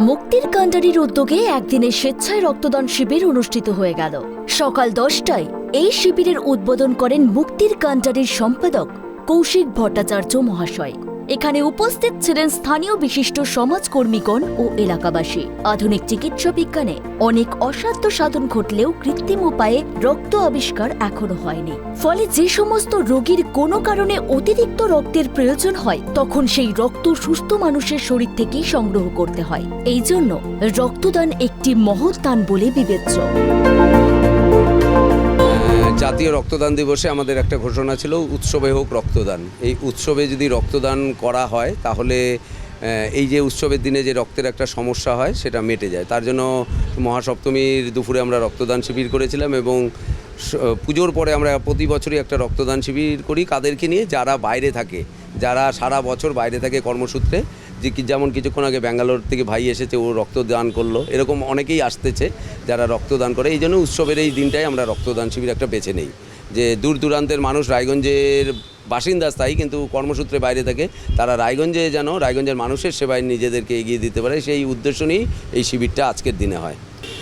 মুক্তির কান্ডারির উদ্যোগে একদিনে স্বেচ্ছায় রক্তদান শিবির অনুষ্ঠিত হয়ে গেল। সকাল 10টায় এই শিবিরের উদ্বোধন করেন মুক্তির কান্ডারির সম্পাদক কৌশিক ভট্টাচার্য মহাশয়। এখানে উপস্থিত ছিলেন স্থানীয় বিশিষ্ট সমাজকর্মীগণ ও এলাকাবাসী। আধুনিক চিকিৎসা বিজ্ঞানে অনেক অসাধ্য সাধন ঘটলেও কৃত্রিম উপায়ে রক্ত আবিষ্কার এখনো হয়নি। ফলে যে সমস্ত রোগীর কোনো কারণে অতিরিক্ত রক্তের প্রয়োজন হয়, তখন সেই রক্ত সুস্থ মানুষের শরীর থেকেই সংগ্রহ করতে হয়। এই জন্য রক্তদান একটি মহৎ দান বলে বিবেচ্য। জাতীয় রক্তদান দিবসে আমাদের একটা ঘোষণা ছিল, উৎসবে হোক রক্তদান। এই উৎসবে যদি রক্তদান করা হয় তাহলে এই যে উৎসবের দিনে যে রক্তের একটা সমস্যা হয় সেটা মিটে যায়। তার জন্য মহাসপ্তমীর দুপুরে আমরা রক্তদান শিবির করেছিলাম এবং পুজোর পরে আমরা প্রতি বছরই একটা রক্তদান শিবির করি। কাদেরকে নিয়ে? যারা বাইরে থাকে, যারা সারা বছর বাইরে থাকে কর্মসূত্রে। যেমন কিছুক্ষণ আগে ব্যাঙ্গালোর থেকে ভাই এসেছে, ও রক্তদান করলো। এরকম অনেকেই আসতেছে যারা রক্তদান করে। এই জন্য উৎসবের এই দিনটাই আমরা রক্তদান শিবির একটা বেছে নেই, যে দূর দূরান্তের মানুষ, রায়গঞ্জের বাসিন্দা স্থায়ী কিন্তু কর্মসূত্রে বাইরে থাকে, তারা রায়গঞ্জে যেন রায়গঞ্জের মানুষের সেবায় নিজেদেরকে এগিয়ে দিতে পারে, সেই উদ্দেশ্য নিয়েই এই শিবিরটা আজকের দিনে হয়।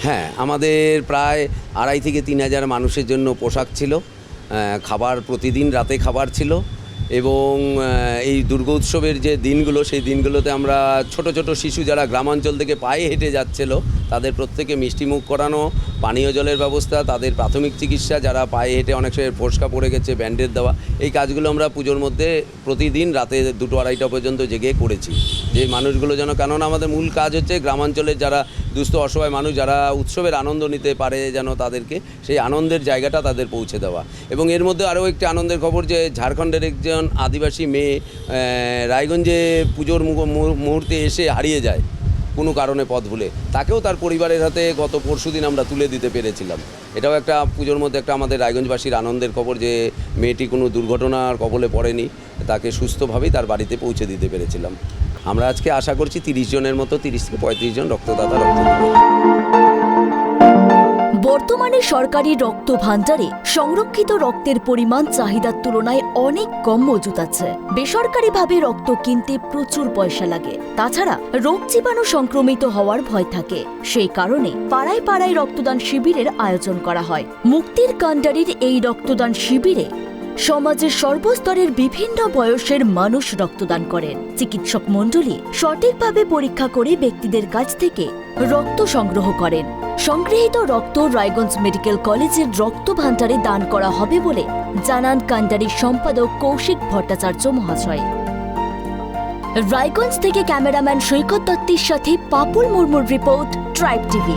হ্যাঁ, আমাদের প্রায় 2,500 থেকে 3,000 মানুষের জন্য পোশাক ছিল, খাবার প্রতিদিন রাতে খাবার ছিল এবং এই দুর্গা উৎসবের যে দিনগুলো, সেই দিনগুলোতে আমরা ছোট ছোট শিশু যারা গ্রামাঞ্চল থেকে পায়ে হেঁটে যাচ্ছিল তাদের প্রত্যেকে মিষ্টিমুখ করানো, পানীয় জলের ব্যবস্থা, তাদের প্রাথমিক চিকিৎসা, যারা পায়ে হেঁটে অনেক সময় ফোসকা পড়ে গেছে ব্যান্ডেজ দেওয়া, এই কাজগুলো আমরা পুজোর মধ্যে প্রতিদিন রাতে 2-2:30 পর্যন্ত জেগে করেছি। যে মানুষগুলো যেন, কেননা আমাদের মূল কাজ হচ্ছে গ্রামাঞ্চলের যারা দুস্থ অসহায় মানুষ যারা উৎসবের আনন্দ নিতে পারে, যেন তাদেরকে সেই আনন্দের জায়গাটা তাদের পৌঁছে দেওয়া। এবং এর মধ্যে আরও একটি আনন্দের খবর, যে ঝাড়খণ্ডের একজন আদিবাসী মেয়ে রায়গঞ্জে পুজোর মুহূর্তে এসে হারিয়ে যায় কোনো কারণে পথ ভুলে, তাকেও তার পরিবারের হাতে গত পরশুদিন আমরা তুলে দিতে পেরেছিলাম। এটাও একটা পুজোর মধ্যে একটা আমাদের রায়গঞ্জবাসীর আনন্দের খবর, যে মেয়েটি কোনো দুর্ঘটনার কবলে পড়েনি, তাকে সুস্থভাবেই তার বাড়িতে পৌঁছে দিতে পেরেছিলাম। আমরা আজকে আশা করছি 30 জনের মতো, 30 থেকে 35 জন রক্তদাতা রক্ত দেবে। বর্তমানে সরকারি রক্ত ভাণ্ডারে সংরক্ষিত রক্তের পরিমাণ চাহিদার তুলনায় অনেক কম মজুত আছে। বেসরকারিভাবে রক্ত কিনতে প্রচুর পয়সা লাগে। তাছাড়া রোগ জীবাণু সংক্রমিত হওয়ার ভয় থাকে। সেই কারণে পাড়ায় পাড়ায় রক্তদান শিবিরের আয়োজন করা হয়। মুক্তির কান্ডারির এই রক্তদান শিবিরে সমাজের সর্বস্তরের বিভিন্ন বয়সের মানুষ রক্তদান করেন। চিকিৎসক মণ্ডলী সঠিকভাবে পরীক্ষা করে ব্যক্তিদের কাছ থেকে রক্ত সংগ্রহ করেন। সংগৃহীত রক্ত রায়গঞ্জ মেডিকেল কলেজের রক্ত ভাণ্ডারে দান করা হবে বলে জানান কান্ডারির সম্পাদক কৌশিক ভট্টাচার্য মহাশয়। রায়গঞ্জ থেকে ক্যামেরাম্যান সৈকত দত্তের সাথে পাপুল মুর্মুর রিপোর্ট, ট্রাইব টিভি।